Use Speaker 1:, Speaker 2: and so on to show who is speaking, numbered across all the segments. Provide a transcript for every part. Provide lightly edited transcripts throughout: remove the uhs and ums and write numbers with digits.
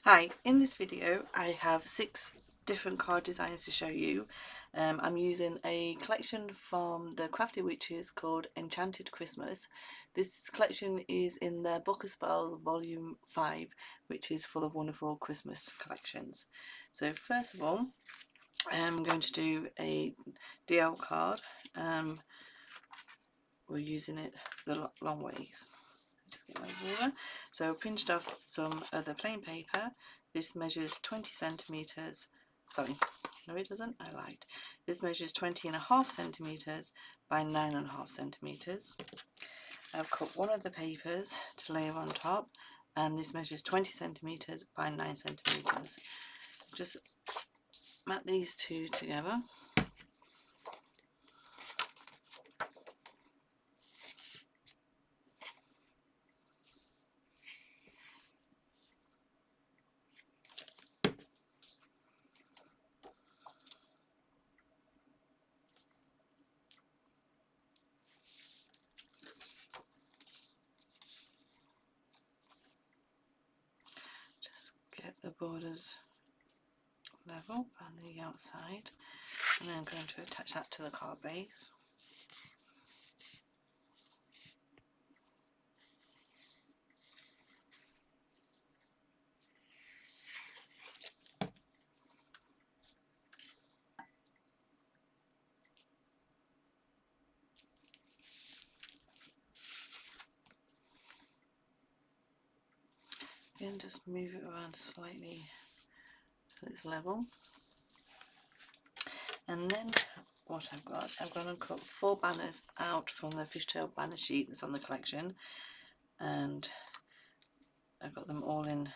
Speaker 1: Hi, in this video I have 6 different card designs to show you. I'm using a collection from the Crafty Witches called Enchanted Christmas. This collection is in their Book of Spells Volume 5, which is full of wonderful Christmas collections. So first of all, I'm going to do a DL card. We're using it the long ways. Just get my ruler. So pinched off some other plain paper. This measures 20 centimeters. Sorry, no it doesn't, I lied. This measures 20.5 centimeters by 9.5 centimeters. I've cut one of the papers to layer on top, and this measures 20 centimeters by 9 centimeters. Just mat these two together. Just get the borders level on the outside, and then I'm going to attach that to the card base. Again, just move it around slightly so it's level. And then what I've got, I'm going to cut 4 banners out from the fishtail banner sheet that's on the collection, and I've got them all in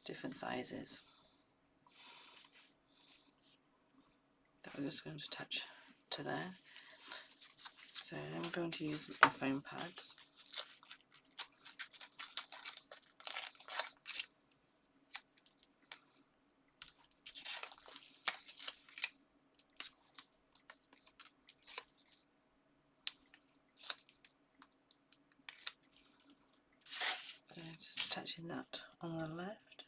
Speaker 1: different sizes. That we're just going to attach to there. So I'm going to use my foam pads. Just attaching that on the left.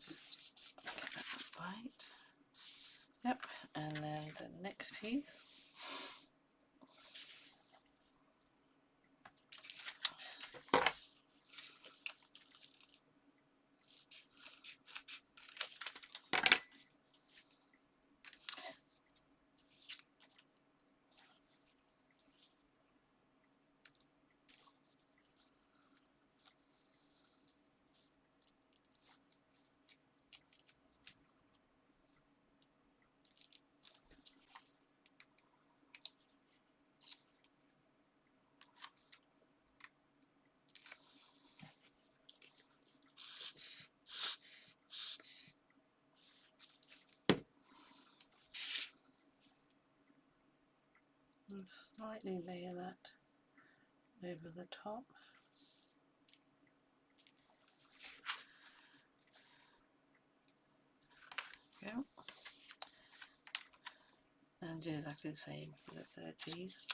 Speaker 1: Just get that right. Yep, and then the next piece. And slightly layer that over the top. Go. And do exactly the same for the third piece.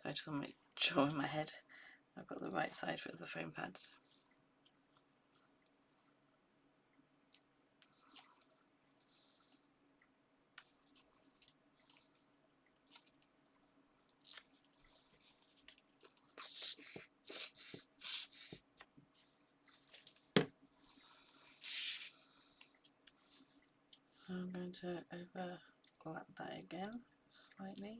Speaker 1: So I just want to make sure in my head I've got the right side for the foam pads. going to overlap that again slightly.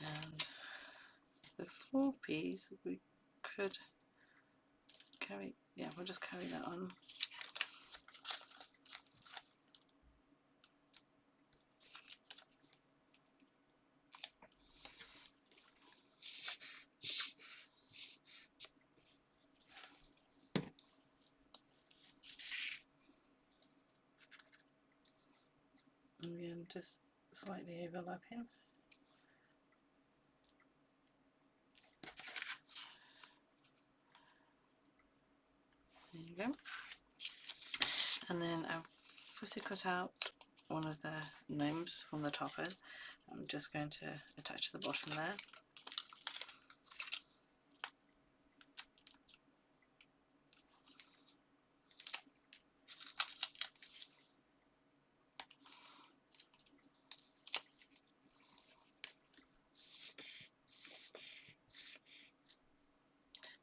Speaker 1: And the 4 piece we could carry, yeah, we'll just carry that on. And again, just slightly overlapping. There you go. And then I've fussy cut out one of the gnomes from the topper. I'm just going to attach the bottom there.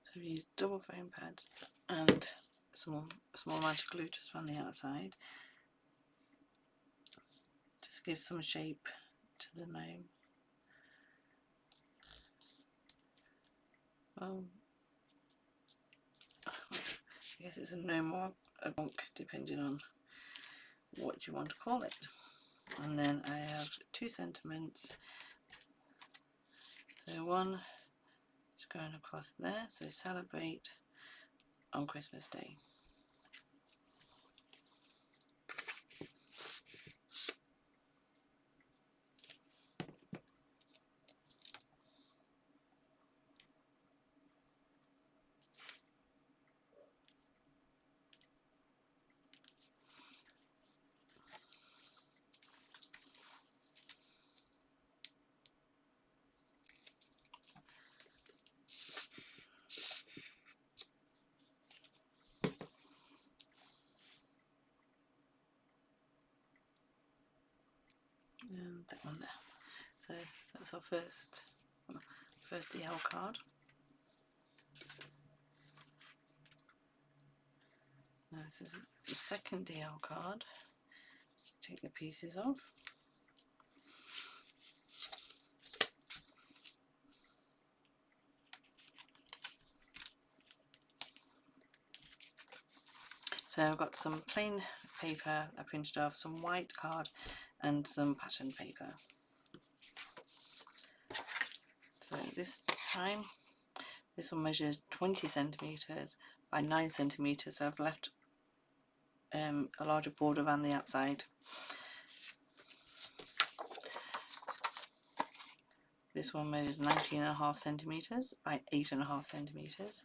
Speaker 1: So we use double foam pads and a small amount of glue just on the outside. Just give some shape to the gnome. Well, I guess it's a gnome or a monk, depending on what you want to call it. And then I have 2 sentiments. So one is going across there, so celebrate on Christmas Day. And that one there. So that's our first DL card. Now this is the second DL card. Just take the pieces off. So I've got some plain paper I printed off, some white card and some pattern paper. So this time, this one measures 20 centimeters by 9 centimeters. So I've left a larger border around the outside. This one measures 19.5 centimeters by 8.5 centimeters.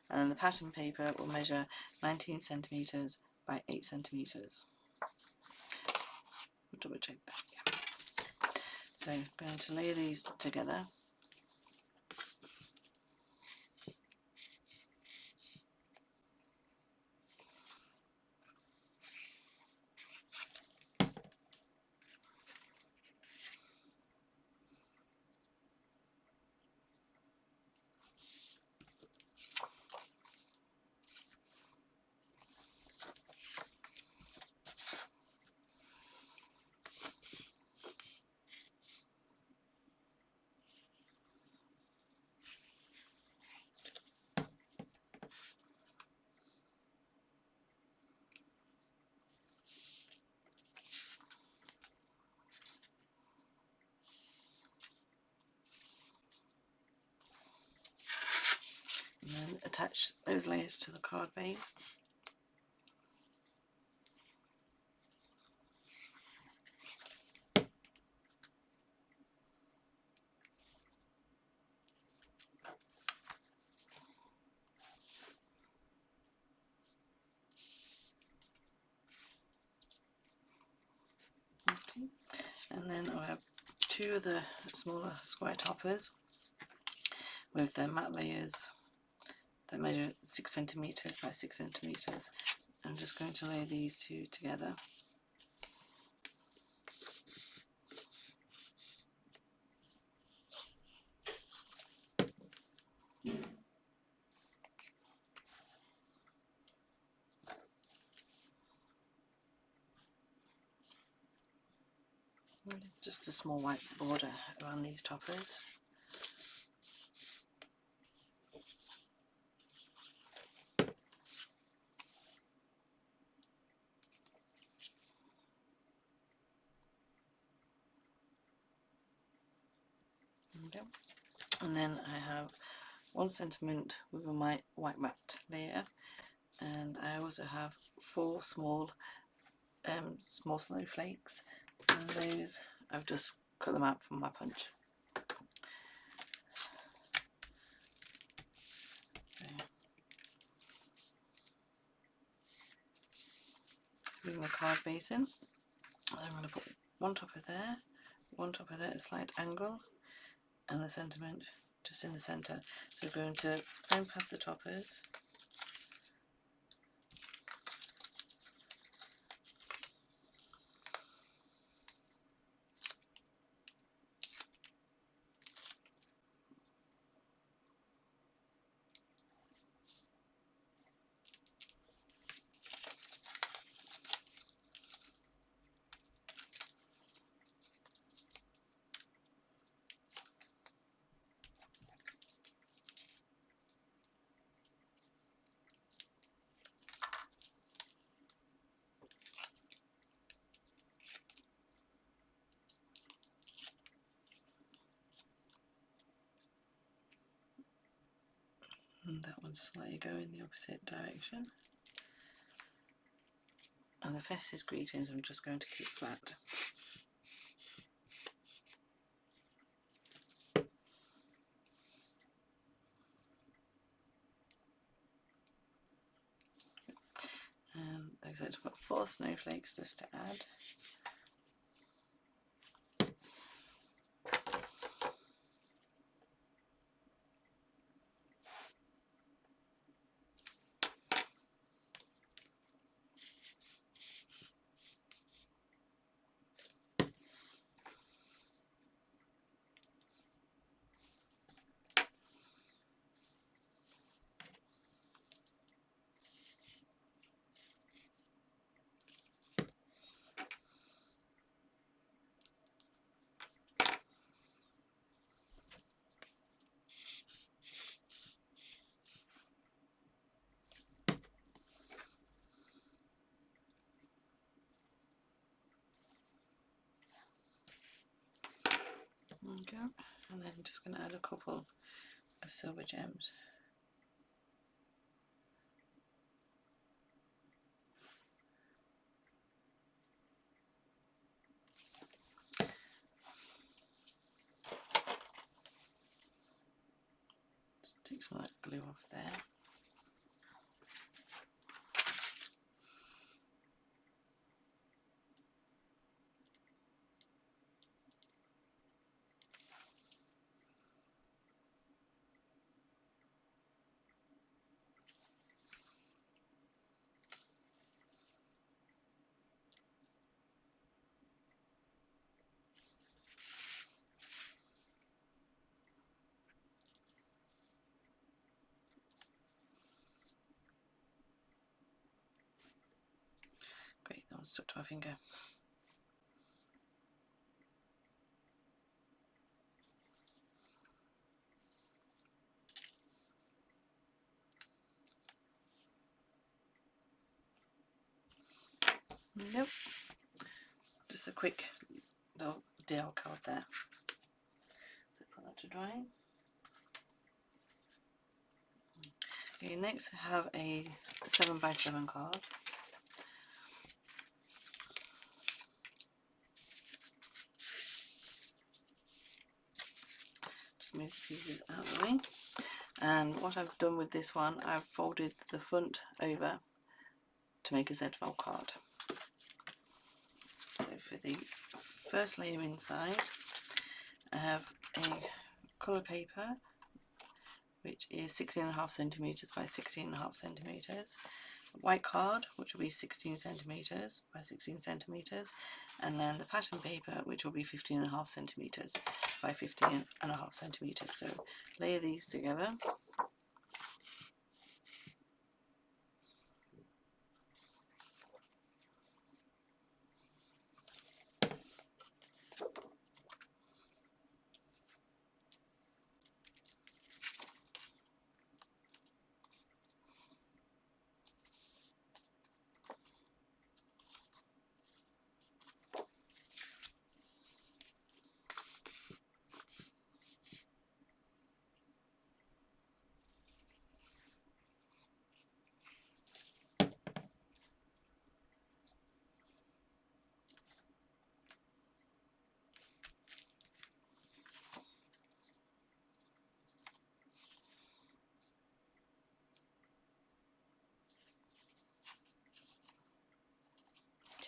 Speaker 1: And then the pattern paper will measure 19 centimeters by 8 centimeters. I'll double check that, yeah. So I'm going to lay these together. And then attach those layers to the card base. Okay. And then I'll have 2 of the smaller square toppers with the matte layers that measure 6 centimeters by 6 centimeters. I'm just going to lay these 2 together. Just a small white border around these toppers. Okay. And then I have one sentiment with a white matte layer, and I also have 4 small snowflakes, and those I've just cut them out from my punch. Bring the card base in, and I'm going to put one topper there, one topper there at a slight angle, and the sentiment just in the centre. So we're going to foam pad the toppers. And that one's slightly going the opposite direction. And the festive greetings I'm just going to keep flat. And like I said, I've got 4 snowflakes just to add. Okay, and then I'm just going to add a couple of silver gems. Just take some of that glue off there. Great, that one stuck to my finger. Nope, just a quick little DL card there. So put that to dry. Okay, next I have a 7x7 card. Just move the pieces out of the way. And what I've done with this one, I've folded the front over to make a Z-fold card. So for the first layer inside, I have a colour paper which is 16.5 centimetres by 16.5 centimetres, white card which will be 16 centimetres by 16 centimetres, and then the pattern paper which will be 15.5 centimetres by 15.5 centimetres. So layer these together.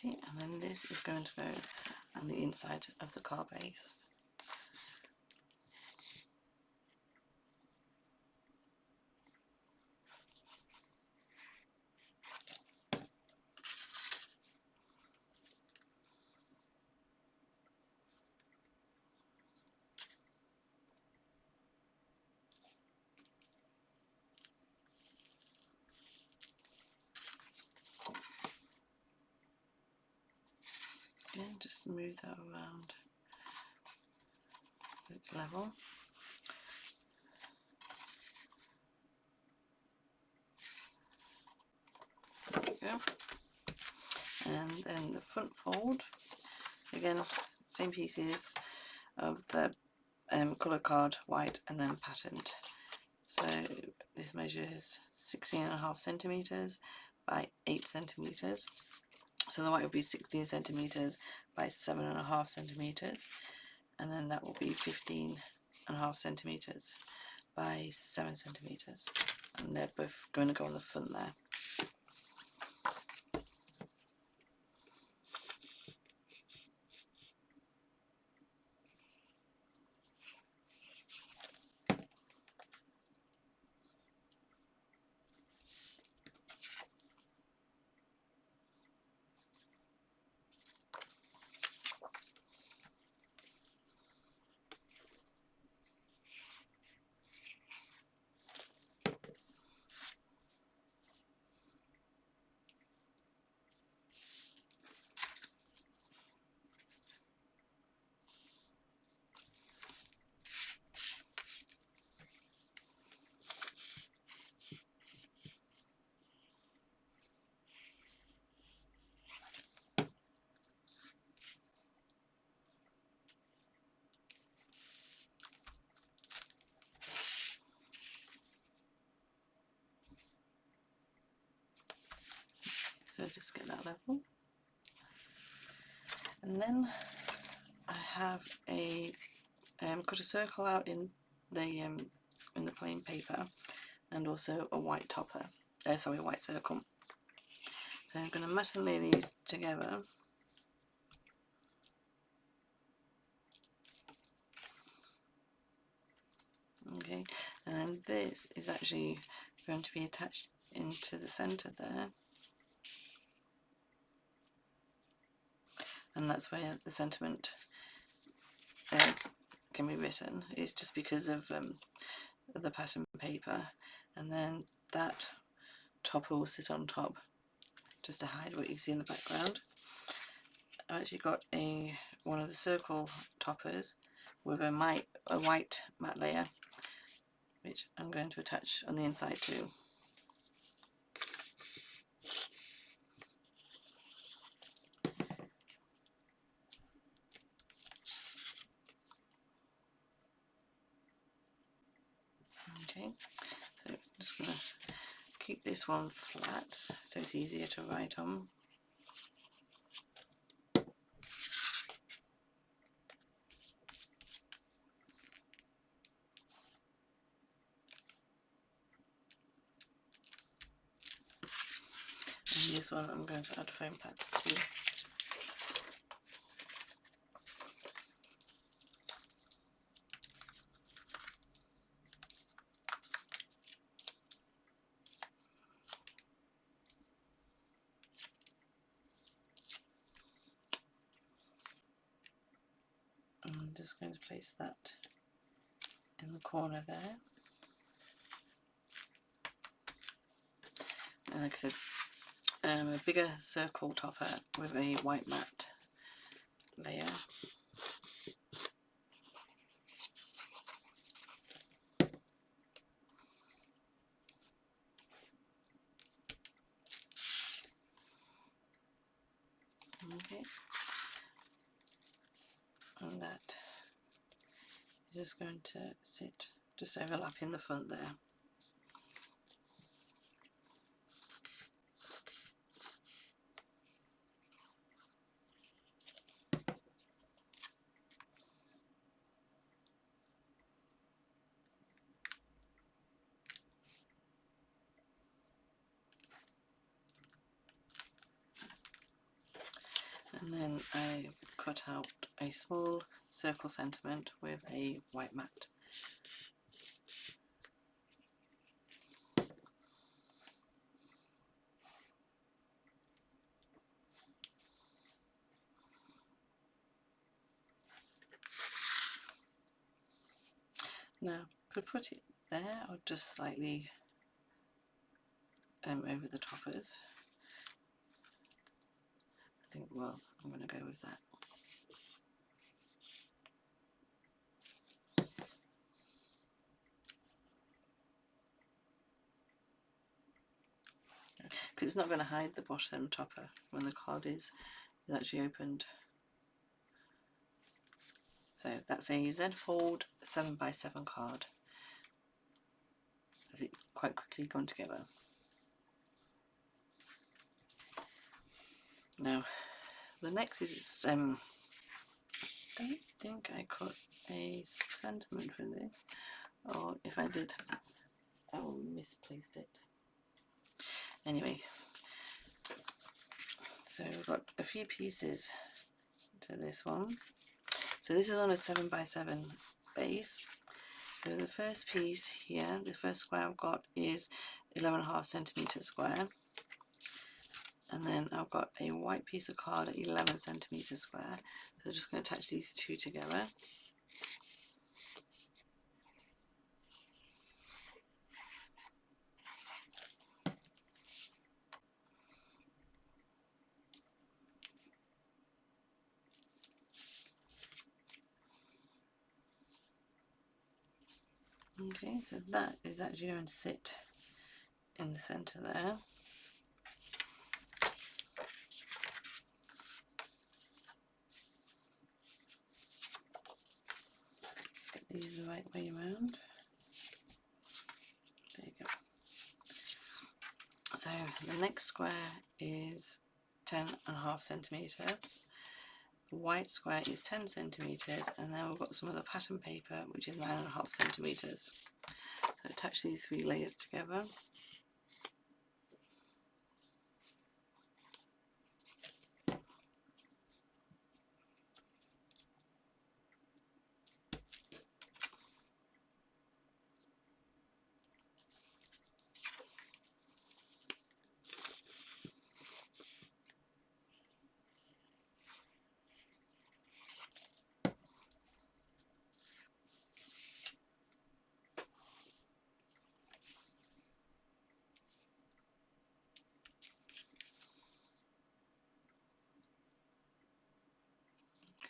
Speaker 1: Okay, and then this is going to go on the inside of the card base. Again, just move that around so it's level. There we go. And then the front fold, again, same pieces of the colour card, white and then patterned. So this measures 16.5 centimetres by 8 centimetres. So the white will be 16 centimetres by 7.5 centimetres, and then that will be 15.5 centimetres by 7 centimetres, and they're both going to go on the front there. So just get that level, and then I have a cut a circle out in the plain paper, and also a white topper. Sorry, a white circle. So I'm going to matte and lay these together. Okay, and then this is actually going to be attached into the centre there, and that's where the sentiment can be written. It's just because of the pattern paper, and then that topper will sit on top just to hide what you see in the background. I've actually got one of the circle toppers with a white matte layer, which I'm going to attach on the inside too. Okay, so I'm just going to keep this one flat so it's easier to write on. And this one I'm going to add foam pads to. I'm just going to place that in the corner there. And like I said, a bigger circle topper with a white matte layer. Okay, and that is just going to sit just overlapping the front there. And then I cut out a small circle sentiment with a white mat. Now, could put it there or just slightly over the toppers. I think, well, I'm going to go with that. Because it's not going to hide the bottom topper when the card is actually opened. So that's a Z fold 7x7 card. Has it quite quickly gone together? Now, the next is I don't think I cut a sentiment for this, or if I did, I misplaced it. Anyway, so we've got a few pieces to this one. So this is on a 7x7 base. So the first piece here, the first square I've got is 11.5 centimetre square. And then I've got a white piece of card at 11 centimetre square. So I'm just going to attach these two together. Okay, so that is actually going to sit in the centre there. Let's get these the right way around. There you go. So the next square is 10.5 centimetres. The white square is 10 centimetres, and then we've got some other pattern paper which is 9.5 centimetres. So attach these three layers together.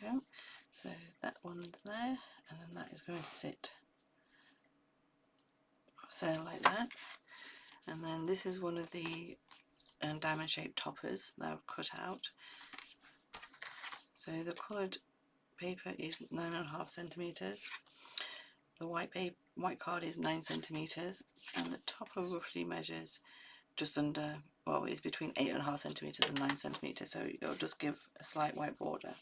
Speaker 1: Okay, so that one's there, and then that is going to sit like that. And then this is one of the diamond shaped toppers that I've cut out. So the coloured paper is 9.5 centimetres. The white card is 9 centimetres, and the topper roughly measures just under, well, it's between 8.5 centimetres and 9 centimetres, so it'll just give a slight white border.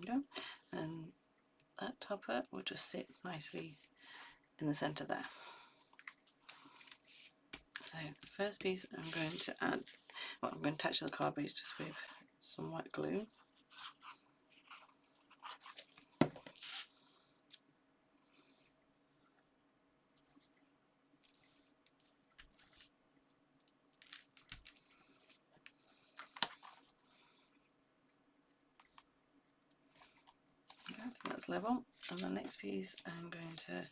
Speaker 1: Go. And that topper will just sit nicely in the centre there. So the first piece I'm going to add, well, I'm going to attach the card base just with some white glue. Okay, I think that's level. And the next piece I'm going to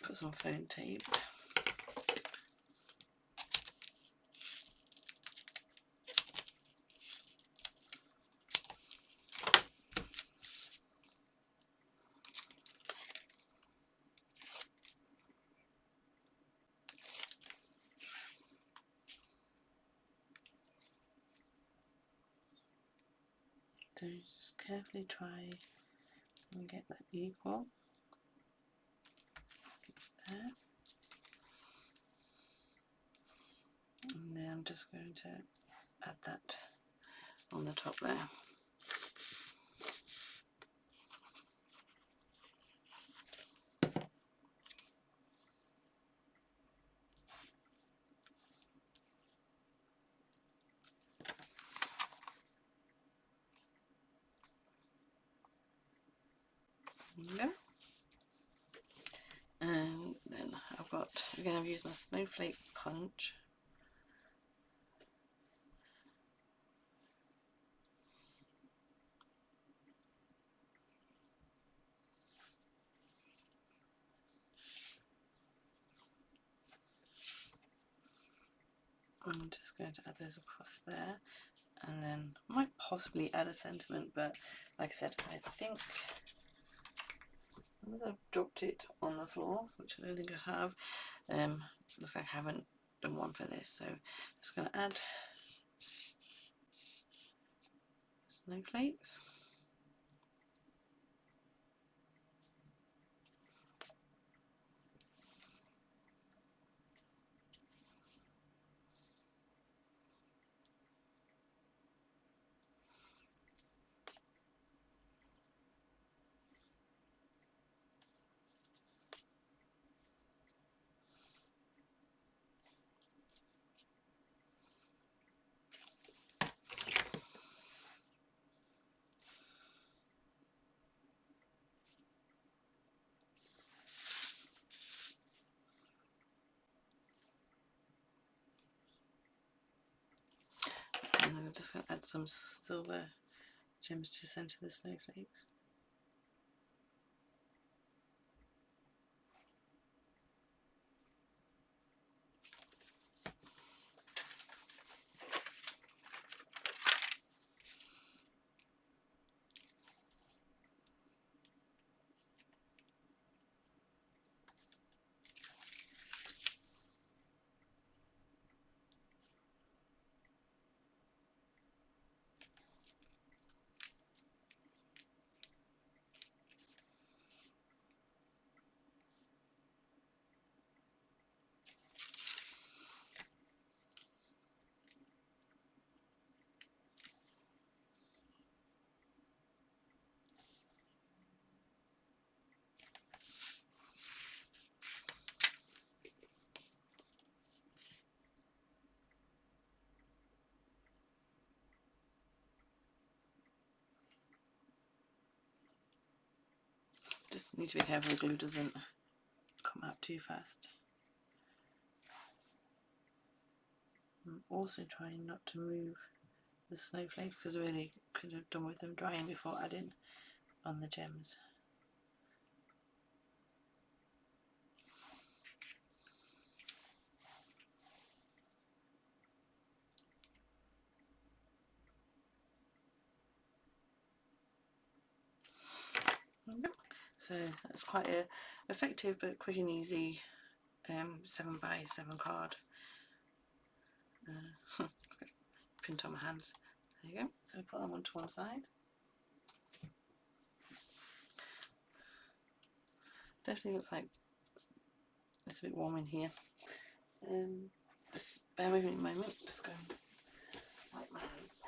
Speaker 1: put some phone tape. So just carefully try and get that equal. There. And then I'm just going to add that on the top there. There we go. And then I've used my snowflake punch. I'm just going to add those across there, and then I might possibly add a sentiment, but like I said, I think I've dropped it on the floor, which I don't think I have. Looks like I haven't done one for this, so I'm just going to add snowflakes. And then I'm just going to add some silver gems to center the snowflakes. Just need to be careful the glue doesn't come out too fast. I'm also trying not to move the snowflakes, because I really could have done with them drying before adding on the gems. So that's quite a effective but quick and easy 7x7 card. Print on my hands. There you go. So put them onto one side. Definitely looks like it's a bit warm in here. Just bear with me a moment. Just go and wipe my hands.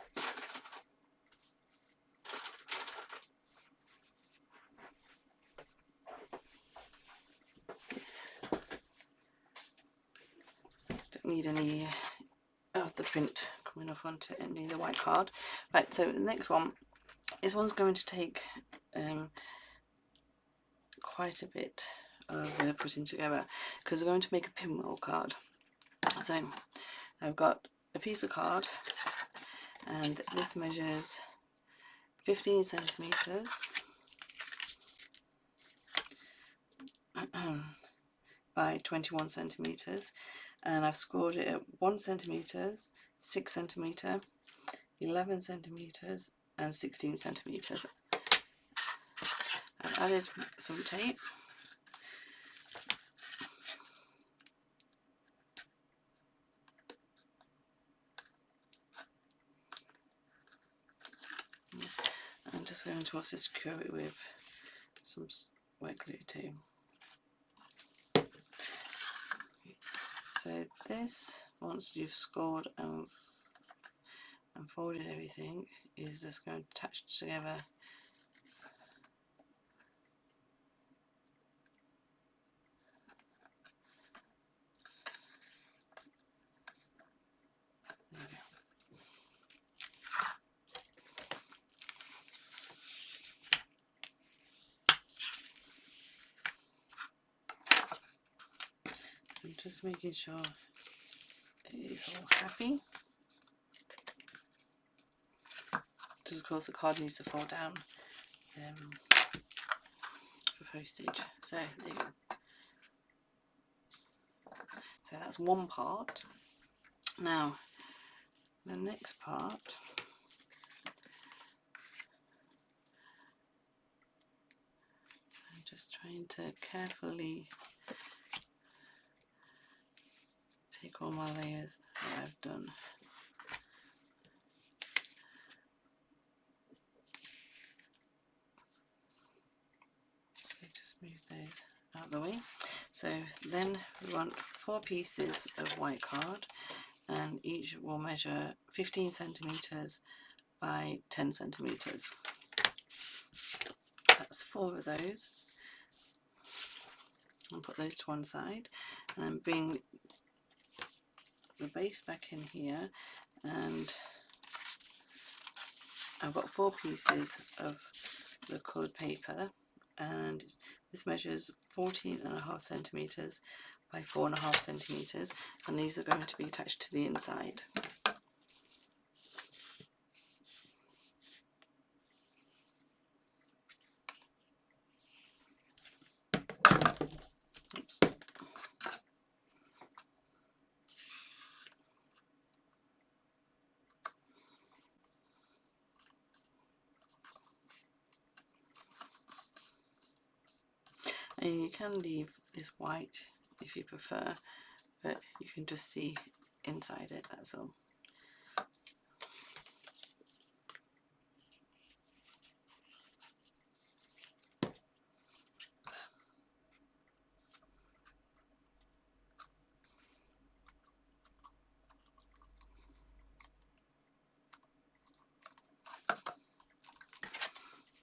Speaker 1: Don't need any of the print coming off onto any of the white card. Right, so the next one, this one's going to take quite a bit of putting together, because we're going to make a pinwheel card. So I've got a piece of card, and this measures 15 centimeters by 21 centimeters, and I've scored it at 1 centimeter, 6 centimeter, 11 centimeters, and 16 centimeters. I've added some tape. I'm just going to also secure it with some wet glue too. So this, once you've scored and folded everything, is just going to attach together. There we go. I'm just making sure it is all happy. Because of course the card needs to fall down for postage. So there you go. So that's one part. Now the next part, I'm just trying to carefully take all my layers that I've done. Okay, just move those out of the way. So then we want 4 pieces of white card, and each will measure 15 centimeters by 10 centimeters. That's 4 of those. I'll put those to one side, and then bring the base back in here, and I've got 4 pieces of the coloured paper, and this measures 14.5 centimeters by 4.5 centimeters, and these are going to be attached to the inside. Oops. And you can leave this white if you prefer, but you can just see inside it, that's all.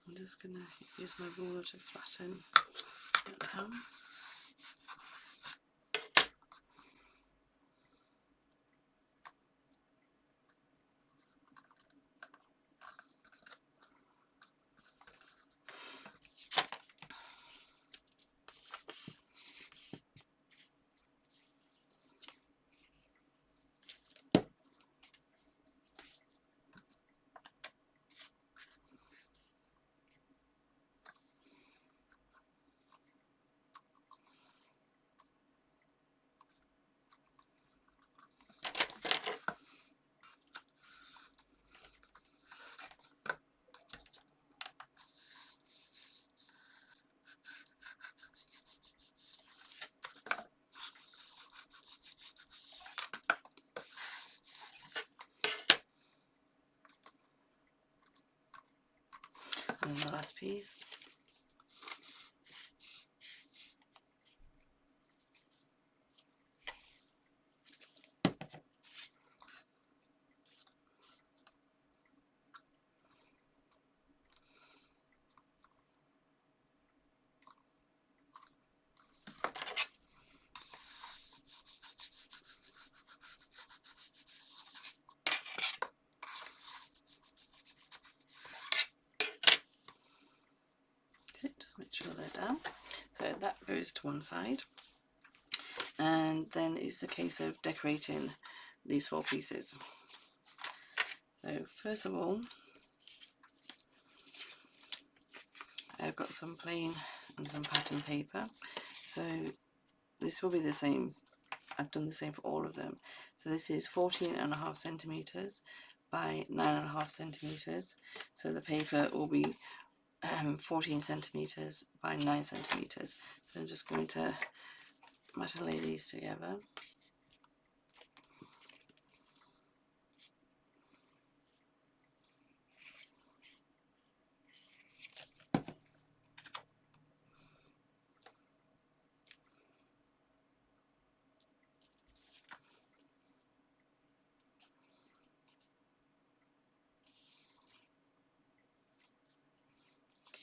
Speaker 1: I'm just going to use my ruler to flatten it down. And the last piece. Just make sure they're down. So that goes to one side, and then it's a case of decorating these 4 pieces. So first of all, I've got some plain and some pattern paper. So this will be the same. I've done the same for all of them. So this is 14.5 centimeters by 9.5 centimeters. So the paper will be 14 centimeters by 9 centimeters. So I'm just going to matter lay these together.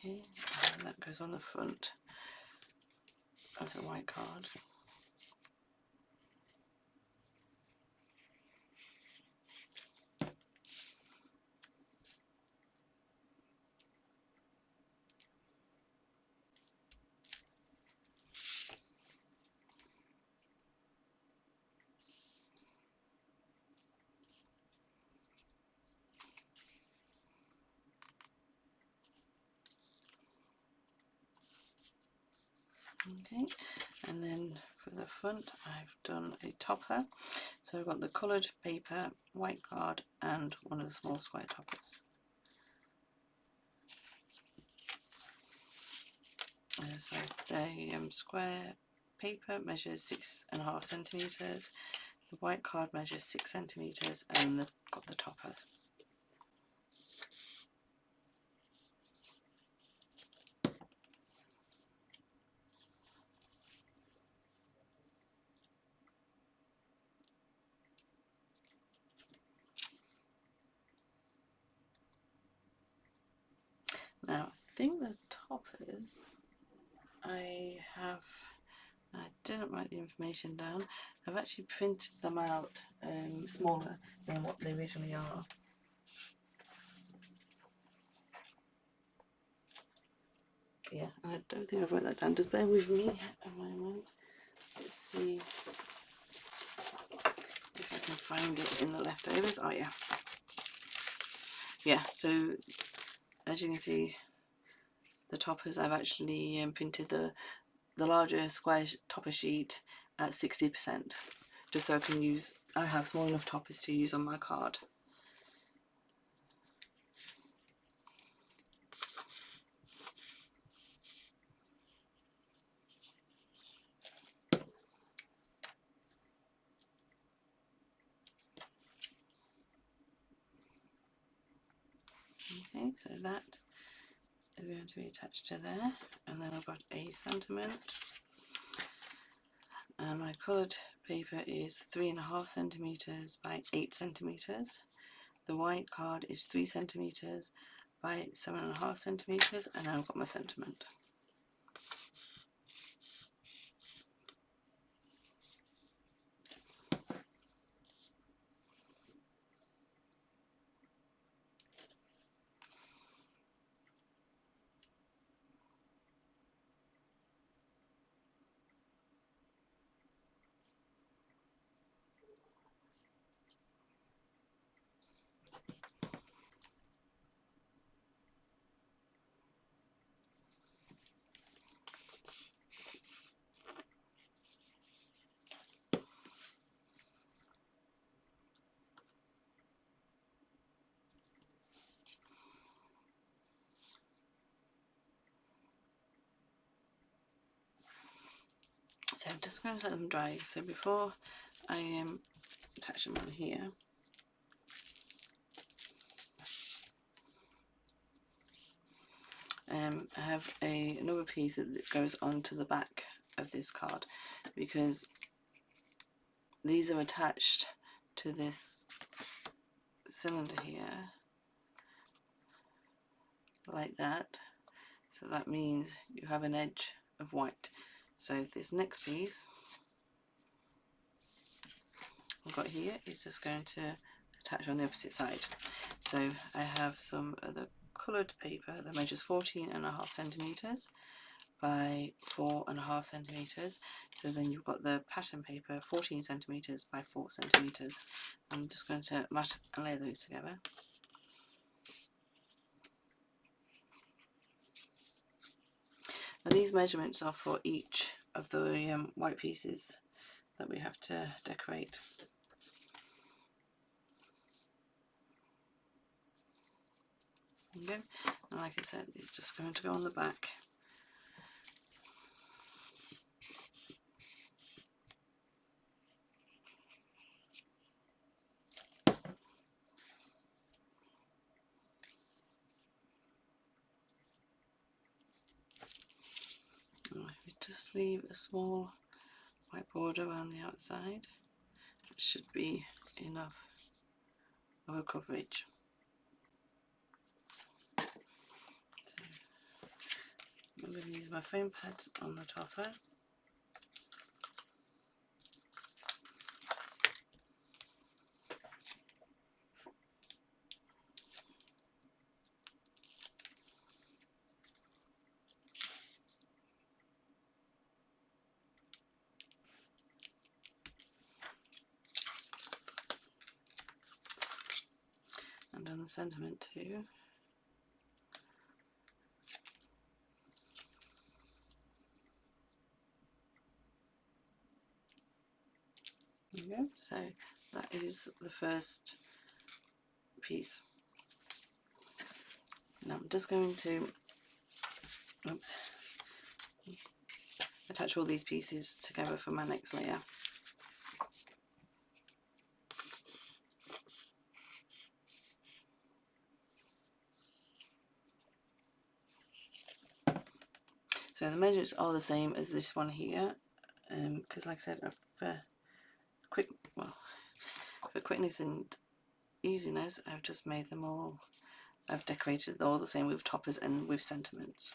Speaker 1: Okay, and that goes on the front of the white card. Okay, and then for the front I've done a topper. So I've got the coloured paper, white card and one of the small square toppers. So the square paper measures 6.5 centimetres, the white card measures 6 centimetres, and got the topper. Now I think the toppers I didn't write the information down. I've actually printed them out smaller than what they originally are. Yeah, I don't think I've wrote that down. Just bear with me a moment. Let's see if I can find it in the leftovers. Oh yeah. Yeah, so as you can see, the toppers, I've actually printed the larger square topper sheet at 60%, just so I have small enough toppers to use on my card. Okay, so that is going to be attached to there, and then I've got a sentiment, and my coloured paper is 3.5 centimetres by 8 centimetres. The white card is 3 centimetres by 7.5 centimetres, and then I've got my sentiment. So I'm just going to let them dry. So before I attach them on here, I have another piece that goes onto the back of this card, because these are attached to this cylinder here like that, so that means you have an edge of white. So this next piece I've got here is just going to attach on the opposite side. So I have some other coloured paper that measures 14.5 centimetres by 4.5 centimetres. So then you've got the pattern paper 14 centimetres by 4 centimetres. I'm just going to mat and lay those together. Now these measurements are for each of the white pieces that we have to decorate. Okay, and like I said, it's just going to go on the back. If we just leave a small white border around the outside, it should be enough of a coverage. I'm going to use my foam pads on the topper. And on the sentiment too. There you go. So that is the first piece. Now I'm just going to attach all these pieces together for my next layer. So the measures are the same as this one here, because like I said, for quickness and easiness, I've just made them all, I've decorated all the same with toppers and with sentiments.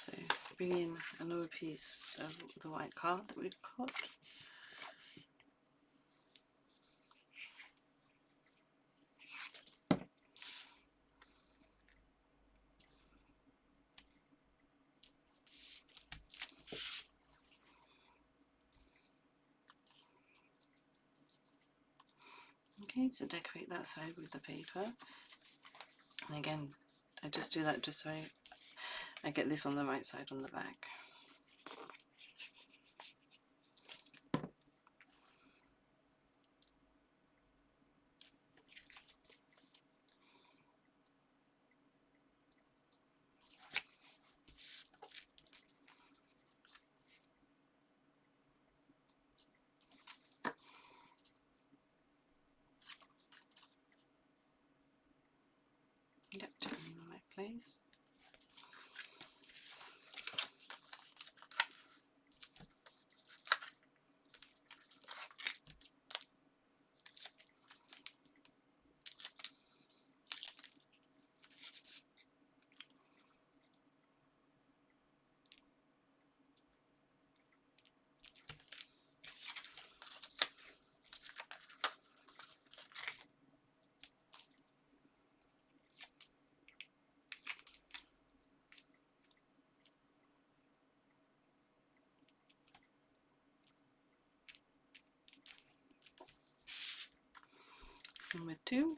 Speaker 1: So bring in another piece of the white card that we've cut. Okay, so decorate that side with the paper. And again, I just do that just so I get this on the right side on the back. Yep, turn in the right place. Number 2.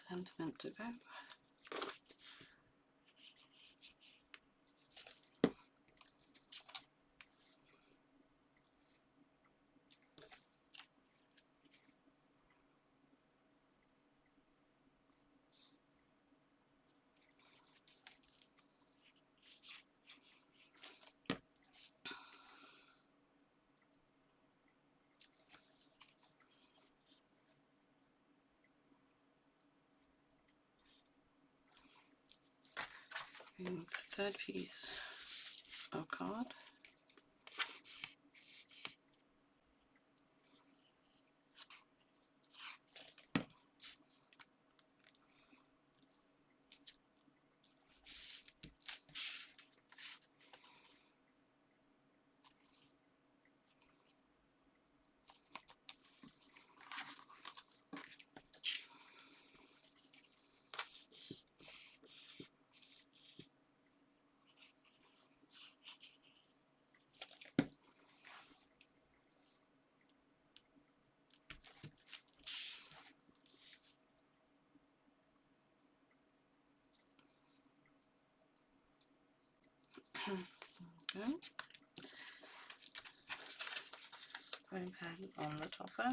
Speaker 1: sentiment to go. And the third piece of card. Okay. Foam pen on the topper.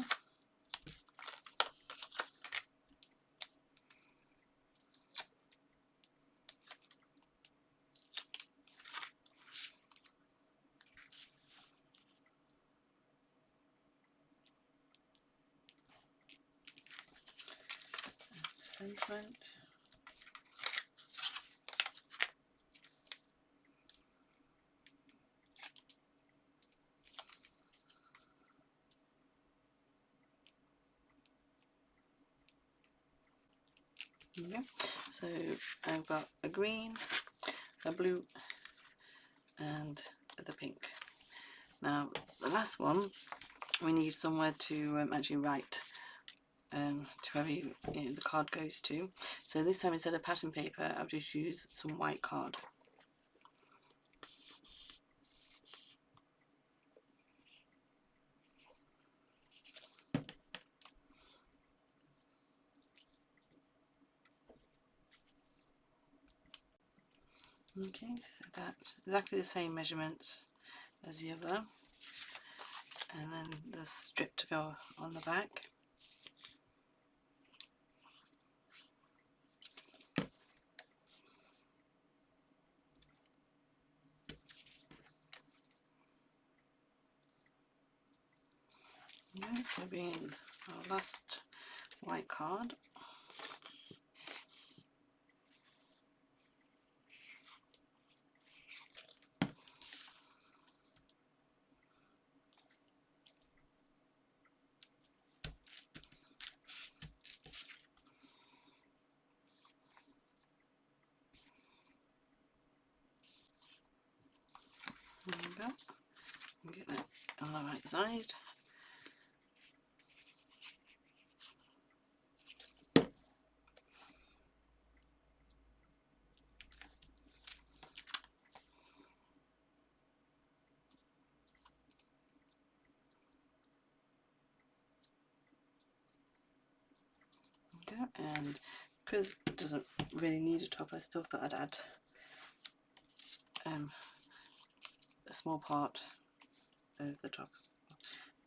Speaker 1: Sentiment. Okay. So I've got a green, a blue, and the pink. Now the last one, we need somewhere to actually write to wherever the card goes to. So this time, instead of pattern paper, I've just used some white card. Okay, so that's exactly the same measurements as the other, and then the strip to go on the back. Okay, so being our last white card. There we go. Get that on the right side. Okay, and because it doesn't really need a top, I still thought I'd add a small part of the top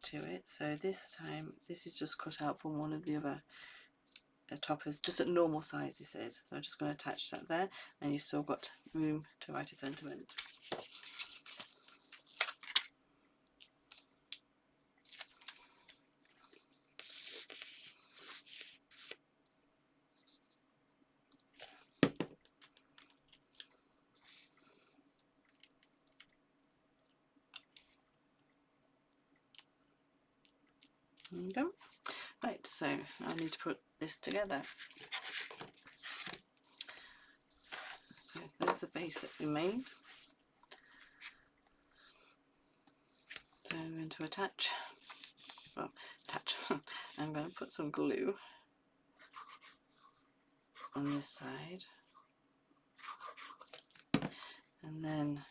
Speaker 1: to it. So this time, this is just cut out from one of the other toppers, just at normal size this is. So I'm just going to attach that there, and you've still got room to write a sentiment. There you go. Right, so I need to put this together. So there's the base that we made. So I'm going to attach, I'm going to put some glue on this side, and then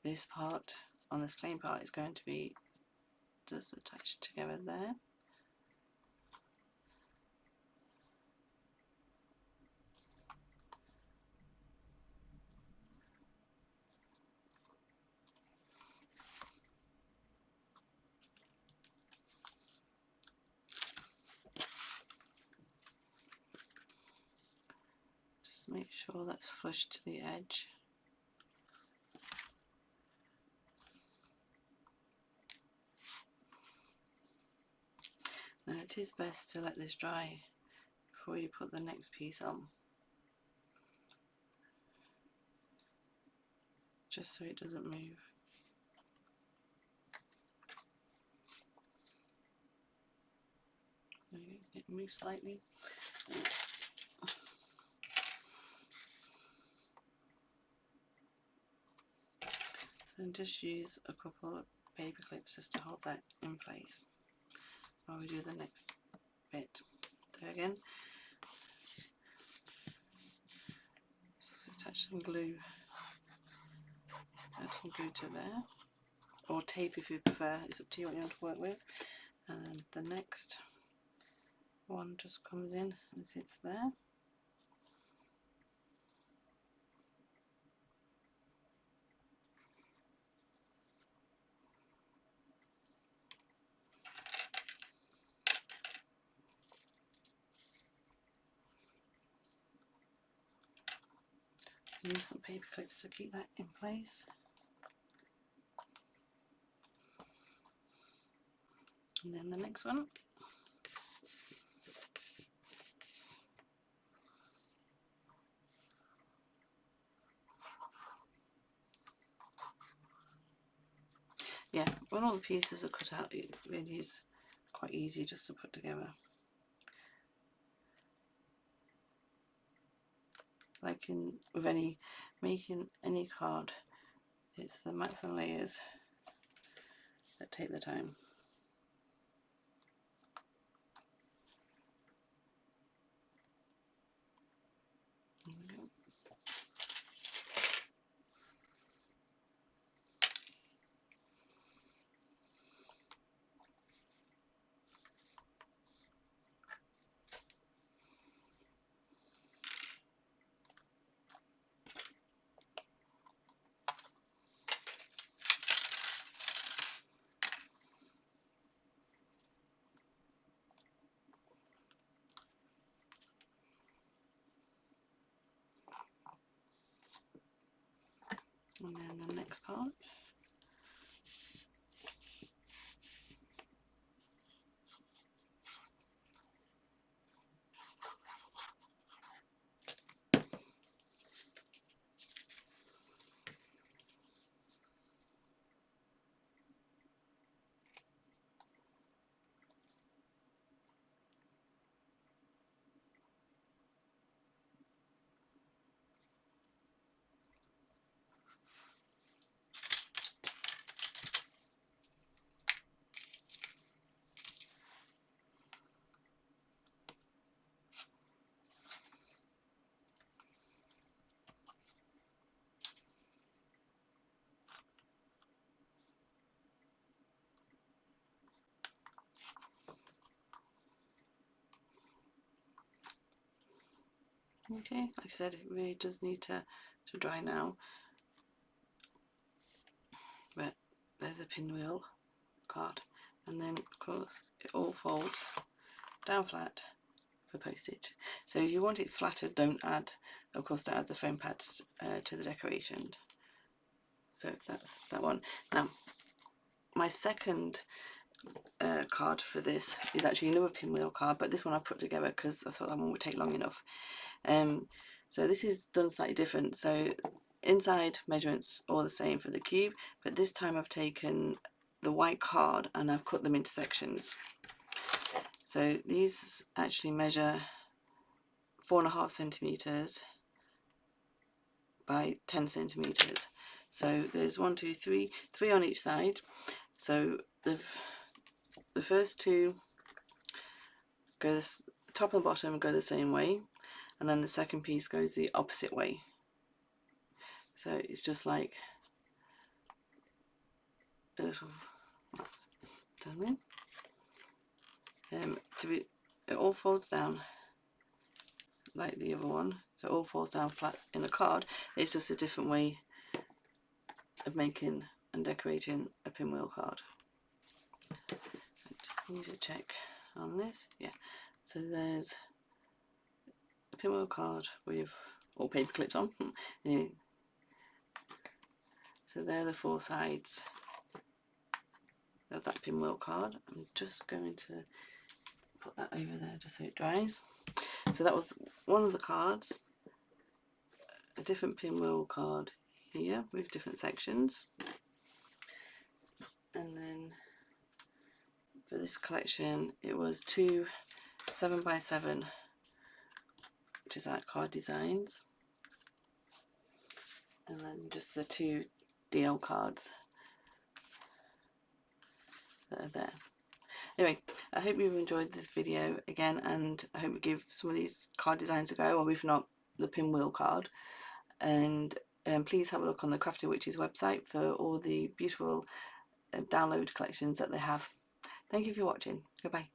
Speaker 1: this part on this plain part is going to be just attached together there. Just make sure that's flush to the edge. Now it is best to let this dry before you put the next piece on, just so it doesn't move. It moves slightly. And just use a couple of paper clips just to hold that in place while we do the next bit. There again, just attach some glue. Add some glue to there, or tape if you prefer. It's up to you what you want to work with. And the next one just comes in and sits there. Use some paper clips to keep that in place. And then the next one. Yeah, when all the pieces are cut out, it really is quite easy just to put together. Like with making any card, it's the mats and layers that take the time. And then the next part. Okay, like I said, it really does need to dry now. But there's a pinwheel card, and then of course it all folds down flat for postage. So if you want it flatter, don't add the foam pads to the decoration. So that's that one. Now my second card for this is actually another pinwheel card, but this one I put together because I thought that one would take long enough. So this is done slightly different. So inside measurements all the same for the cube, but this time I've taken the white card and I've cut them into sections. So these actually measure 4.5 centimeters by 10 centimeters. So there's 1, 2, 3 on each side. So the first two goes top and bottom go the same way, and then the second piece goes the opposite way. So it's just like a little turning. It all folds down like the other one, so it all falls down flat in a card. It's just a different way of making and decorating a pinwheel card. I just need to check on this. Yeah, so there's a pinwheel card with or paper clips on. Anyway, so they're the 4 sides of that pinwheel card. I'm just going to put that over there just so it dries. So that was one of the cards, a different pinwheel card here with different sections, and then for this collection it was 2 7x7 design card designs, and then just the 2 DL cards that are there. Anyway, I hope you've enjoyed this video again, and I hope you give some of these card designs a go, or if not, the pinwheel card. And please have a look on the Crafty Witches website for all the beautiful download collections that they have. Thank you for watching. Goodbye.